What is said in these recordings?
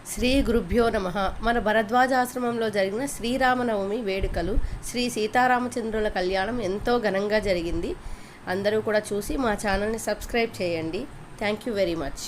శ్రీ గురుభ్యో నమః. మన భరద్వాజాశ్రమంలో జరిగిన శ్రీరామనవమి వేడుకలు, శ్రీ సీతారామచంద్రుల కళ్యాణం ఎంతో ఘనంగా జరిగింది. అందరూ కూడా చూసి మా ఛానల్ని సబ్స్క్రైబ్ చేయండి. Thank you very much.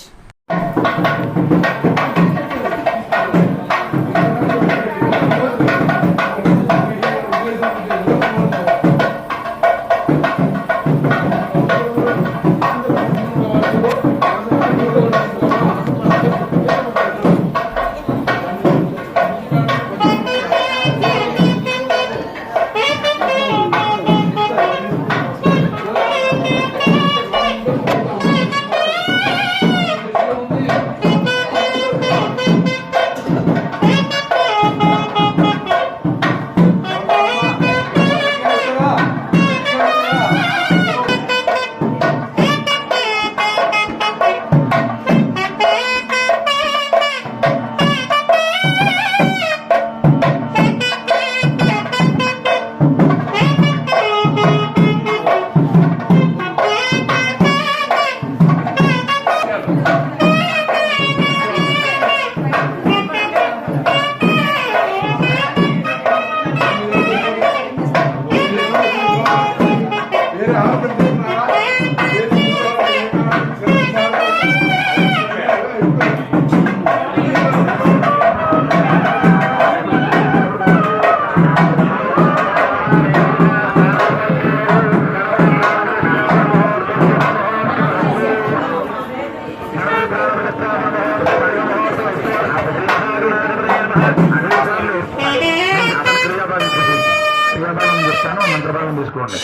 మంత్రభాగం తీసుకోండి.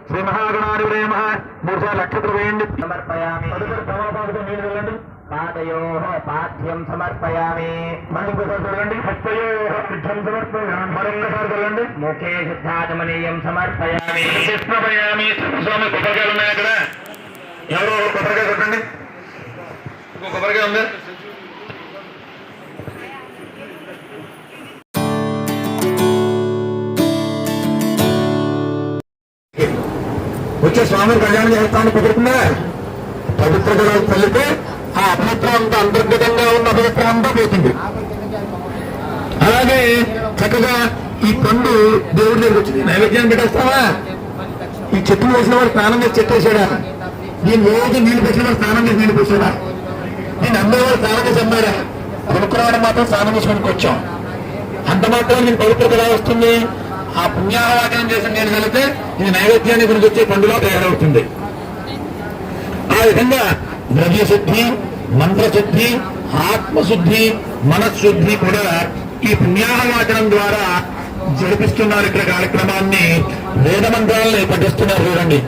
శ్రీ మహాగణాధిపతయే నమః. 3 సార్లు అక్షతలు వేయండి. సమర్పయామి. తదుపరి తమలపాకుతో నీళ్లు వెళ్ళండి. పాదయోః పాఠ్యం సమర్పయామి. మళ్ళీ ఇంకోసారి చదవండి. హస్తయోః అర్ఘ్యం సమర్పయామి. మరొక్కసారి చదవండి. ముఖే శుద్ధాచమనీయం సమర్పయామి. సమర్పయామి. స్వామి కొబ్బరికాయలు ఉన్నాయి అక్కడ. ఎవరో కొబ్బరికాయ కొట్టండి. ఇంకో కొబ్బరికాయ ఉంది. వచ్చే స్వామి కళ్యాణం చేస్తామని కుదురుతుందా? పవిత్ర జలాలు చల్లితే ఆ అపవిత్రం అంతా అంతర్గతంగా ఉన్న అపవిత్రం అంతా పోతుంది. అలాగే చక్కగా ఈ పండు దేవుడి దగ్గర వచ్చింది. నైవేద్యాన్ని పెట్టేస్తావా? ఈ చెట్టు వేసిన వాడు స్నానం చేసి చెట్టేసాడా? దీని రోజు నీళ్లు పెట్టిన వాడు స్నానం చేసి నీళ్లు పెట్టాడా? నేను అమ్మే వాడు స్నానం చేసి అమ్మాడా? కొనుక్కురావడం మాత్రం స్నానం చేసి కొనుక్కొచ్చాం. అంత మాత్రం నేను పవిత్రత ఎలా వస్తుంది? ఆ పుణ్యాహవాచనం చేసిన నేను కలిపితే ఇది నైవేద్యాన్ని గురించి వచ్చే పండుగ తయారవుతుంది. ఆ విధంగా ద్రవ్యశుద్ధి, మంత్రశుద్ధి, ఆత్మశుద్ధి, మనశుద్ధి కూడా ఈ పుణ్యాహవాచనం ద్వారా జరిపిస్తున్నారు. ఇక్కడ కార్యక్రమాన్ని వేద మంత్రాలని పఠిస్తున్నారు. చూడండి.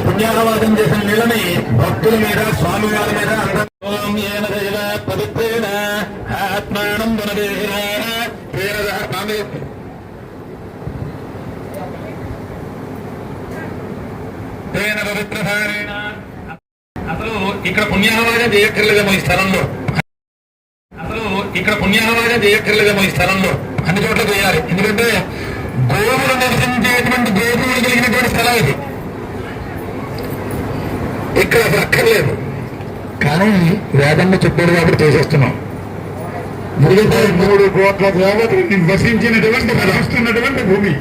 పుణ్యాహవాదం చేసిన నీళ్ళని భక్తుల మీద, స్వామి వారి మీద పవిత్రేణ ఆత్మానం పవిత్రధారేణ. అసలు ఇక్కడ పుణ్యాహవాదం చేయక్కర్లేదేమో ఈ స్థలంలో. ఈ స్థలంలో అన్ని చోట్ల చేయాలి. ఎందుకంటే గోవులు నివసించేటువంటి గోవులు కలిగినటువంటి స్థలం ఇది. ఇక్కడ అసలు అక్కర్లేదు, కానీ వేదంలో చెప్పాడు కాబట్టి చేసేస్తున్నాం. ఎందుకంటే 3 కోట్ల దేవతలు వసించినటువంటి వసిస్తున్నటువంటి భూమి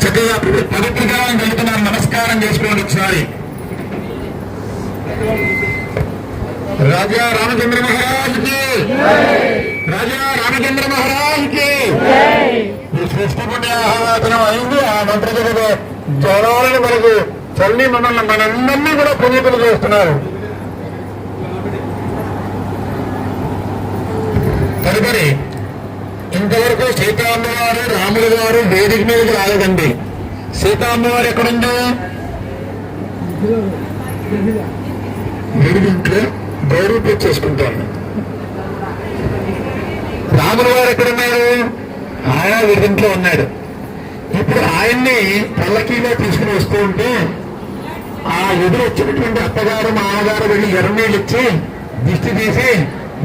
చక్కగా పవిత్రగా వెళ్తున్నాను. నమస్కారం చేసుకోండి ఒకసారి. राजा रामचंद्र महाराज की, राजा रामचंद्र महाराज की। సృష్టి పుణ్యాహవాచనం అయింది. ఆ మంత్ర జనాలను మనకు చల్లి మనల్ని మనందరినీ కూడా పునీతులు చేస్తున్నారు. తదుపరి ఇంతవరకు సీతామ్మవారు రాములు గారు వేదిక మీదకి రాలేదండి. సీతామ్మవారు ఎక్కడుంది? వేదిక ఇంట్లో గౌరవ పూజ చేసుకుంటాను. రాముల వారు ఎక్కడున్నారు? ఆయన వీరింట్లో ఉన్నాడు. ఇప్పుడు ఆయన్ని పల్లకీలో తీసుకుని వస్తూ ఉంటే ఆ ఎదురు వచ్చినటువంటి అత్తగారు మామగారు వెళ్ళి ఎర్రనీళ్ళు ఇచ్చి దిష్టి తీసి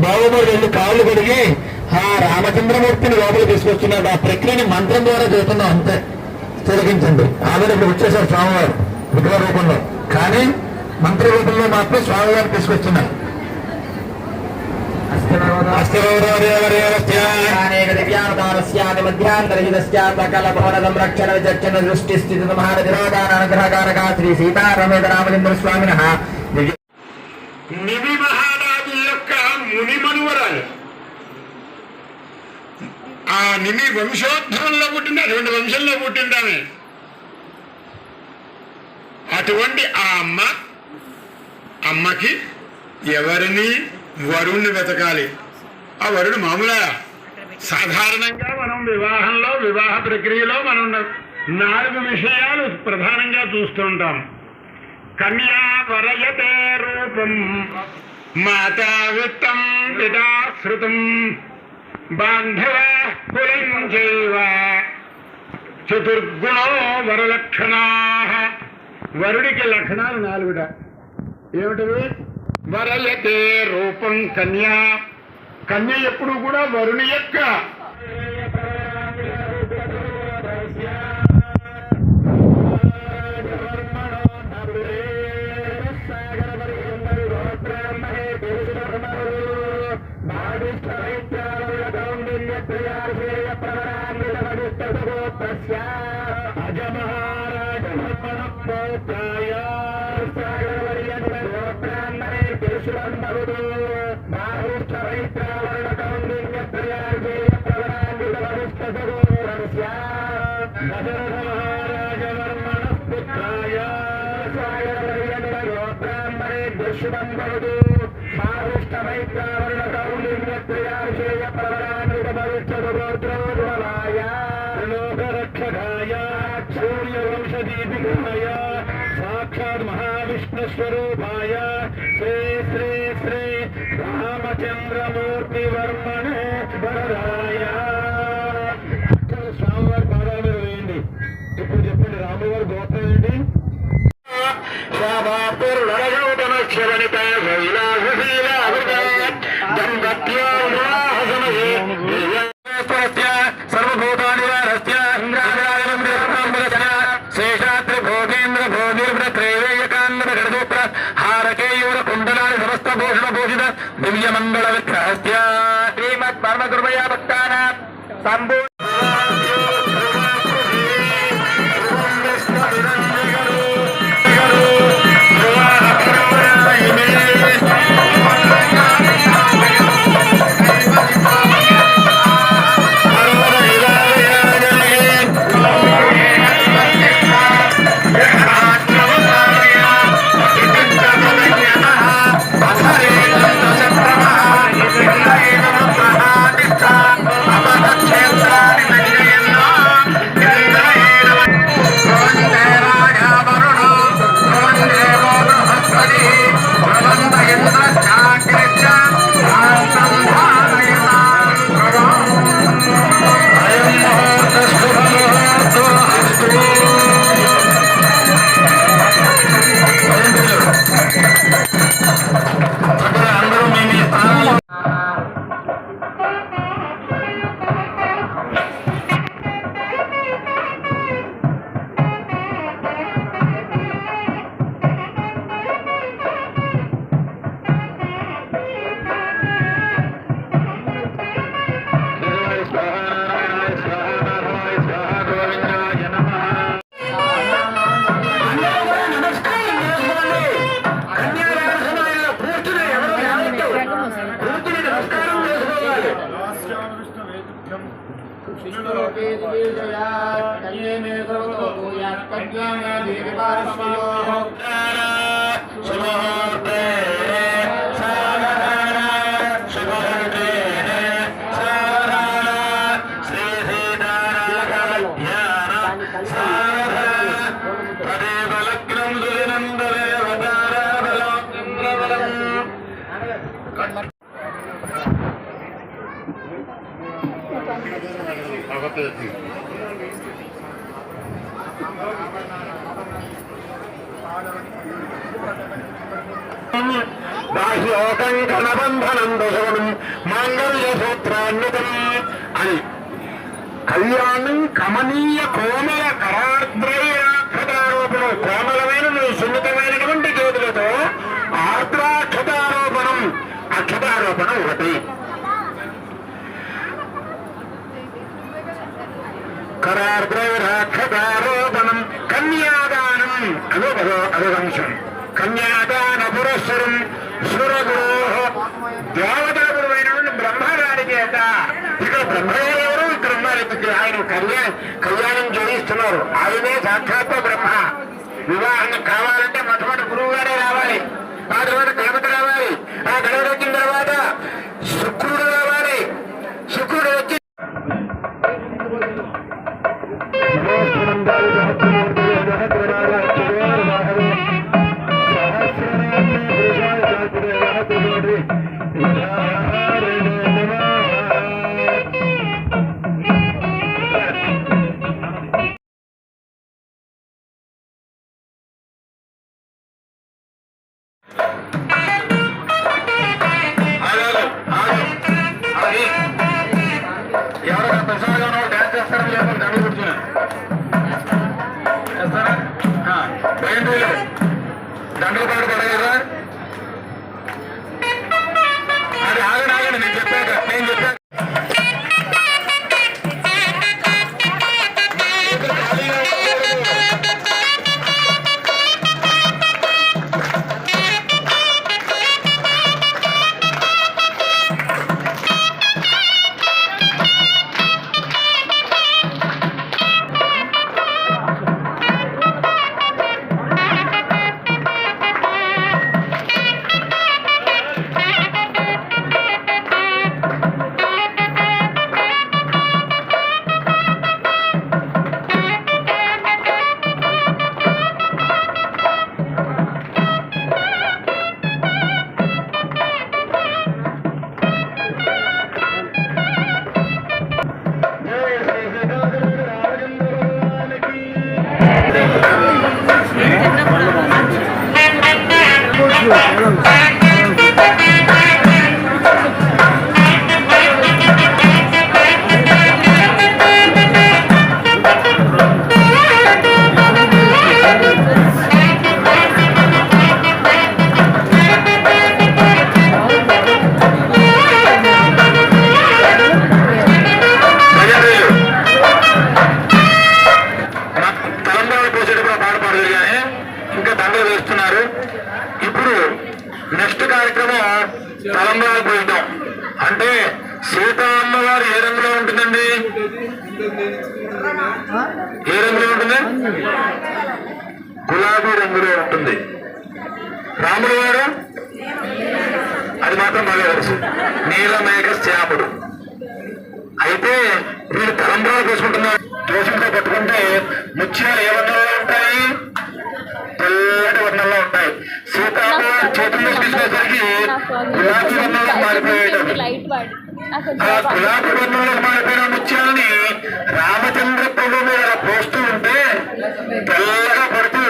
బాబుగారు వెళ్ళి కాళ్ళు కడిగి ఆ రామచంద్రమూర్తిని లోపలికి తీసుకొస్తున్నారు. ఆ ప్రక్రియని మంత్రం ద్వారా చేస్తున్నాం, అంతే. తిలకించండి. ఆల్రెడీ ఇప్పుడు వచ్చేసారు స్వామివారు విగ్రహ రూపంలో, కానీ మంత్ర రూపంలో మాత్రం స్వామివారు తీసుకొస్తున్నారు. నిమి మహారాజు యొక్క ముని మనువరాలు. ఆ నిమి వంశోద్భవంలో పుట్టింది, అటువంటి వంశంలో పుట్టిందామే. అటువంటి ఆ అమ్మకి ఎవరిని వరుణ్ణి వెతకాలి. ఆ వరుడు మామూలా సాధారణంగా మనం వివాహంలో వివాహ ప్రక్రియలో మనం 4 విషయాలు ప్రధానంగా చూస్తుంటాం. కన్యా వరయతే రూపం, మాతా విత్తం పితా శ్రుతం, బాంధవ కులం చైవ, చతుర్గుణో వరలక్షణా. వరుడికి లక్షణాలు 4ట. ఏమిటివి? వరయతే రూపం కన్యా. కన్య ఎప్పుడు కూడా వరుని యొక్క సాక్షాత్ మహావిష్ణుస్వరూపాయ శ్రీ శ్రీ శ్రీ రామచంద్రమూర్తి వర్మణే వరదాయ. స్వామివారి పాదాల మీద వేయండి. ఇప్పుడు చెప్పండి, రాములవారి గోత్రం ఏంటి? సర్వభూతాని వారస్య శేషాద్రి భోగేంద్ర భోగేంద్ర త్రైవేయకాంద్ర గణసూత్ర హారకేయూర కుండలాని సమస్త భూషణ భూషిత దివ్యమంగళ విగ్రహస్య శ్రీమత్ పరమకృపయా భక్తానాం సంభూ క్షేత్ర బాహ్యోకంకణబంధనం దశనం మాంగళ్యసూత్రాన్వితం అని కళ్యాణం కమనీయ కోమల కరార్ద్రయాక్షతారోపణం కోమలమైన సున్నితమైనటువంటి చేతులతో ఆర్ద్రాక్షతారోపణం అక్షతారోపణం ఒకటి కరార్ద్రయాక్షతారోపణం కన్యాదానం అదొక అంశం కన్యాదాన పురస్సరం సురగురు దేవతా గురువైన బ్రహ్మగారి చేత ఇక్కడ బ్రహ్మగారు ఎవరు ఇక్కడ ఉన్నారు ఆయన కళ్యాణం జోడిస్తున్నారు ఆయనే సాక్షాత్ బ్రహ్మ వివాహం కావాలంటే మొట్టమొదటి గురువు గారే రావాలి ఆ తర్వాత గణపతి రావాలి ఆ గణపతి వచ్చిన తర్వాత శుక్రుడు రావాలి శుక్రుడు వచ్చి ఎవరైనా ప్రసాదంగా డాన్స్ చేస్తారా లేకపోతే దండ కూర్చున్నా చేస్తారా భయం లేదు దండలు పాటు పడగలరా అది ఆగండి ఆగండి నేను చెప్పాక ఇప్పుడు నెక్స్ట్ కార్యక్రమం తలంబ్రాలు పోయటం అంటే సీతా అమ్మవారు ఏ రంగులో ఉంటుందండి ఏ రంగులో ఉంటుంది గులాబీ రంగులో ఉంటుంది రాముడు గారు అది మాత్రం బాగా తెలుసు నీలమేఘ శ్యాముడు అయితే వీళ్ళు తలంబ్రాలు పోసుకుంటున్నారు దోషంతో పట్టుకుంటే ముత్యాలు ఏ వర్ణంలో ఉంటాయి తెల్లటి వర్ణంలో ఉంటాయి సీతామ్మ చేతుల్లో తీసుకునేసరికి గులాబీ వర్ణంలో మారిపోయేటప్పుడు ఆ గులాబీ వర్ణంలో మారిపోయిన ముత్యాలని రామచంద్ర ప్రభు మీద పోస్తూ ఉంటే తెల్లగా పడుతూ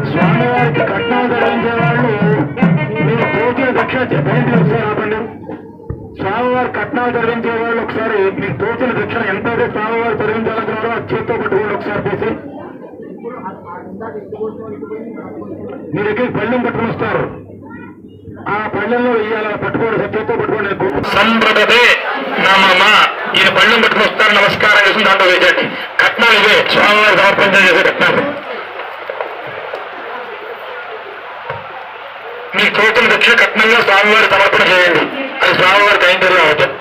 స్వామివారికి కట్నాలు ధరించే వాళ్ళు మీరు తోచిన దక్షిణ చెప్పండి ఒకసారి ఆపండి స్వామివారి కట్నాలు ధరించే వాళ్ళు ఒకసారి మీకు తోచిన దక్షిణ ఎంతైతే స్వామివారు ధరించాలనుకున్నారో ఆ చేతితో పట్టుకోండి ఒకసారి తీసి మీ దగ్గరికి పళ్ళెం పట్టుకుని వస్తారు ఆ పళ్ళెంలో వెయ్యాల పట్టుకోండి చేతితో పట్టుకోండి సంప్రదే నమః ఈయన పళ్ళం పట్టుకుని వస్తారు, నమస్కారం చేసి దాంట్లో వేసేయండి. కట్నాలు ఇవే, స్వామివారి సమర్పణ చేసే కట్నాలు. మీ తోటలు దక్షిణ కట్నంగా స్వామివారి సమర్పణ చేయండి. అది స్వామివారి కైంకర్యం అవుతుంది.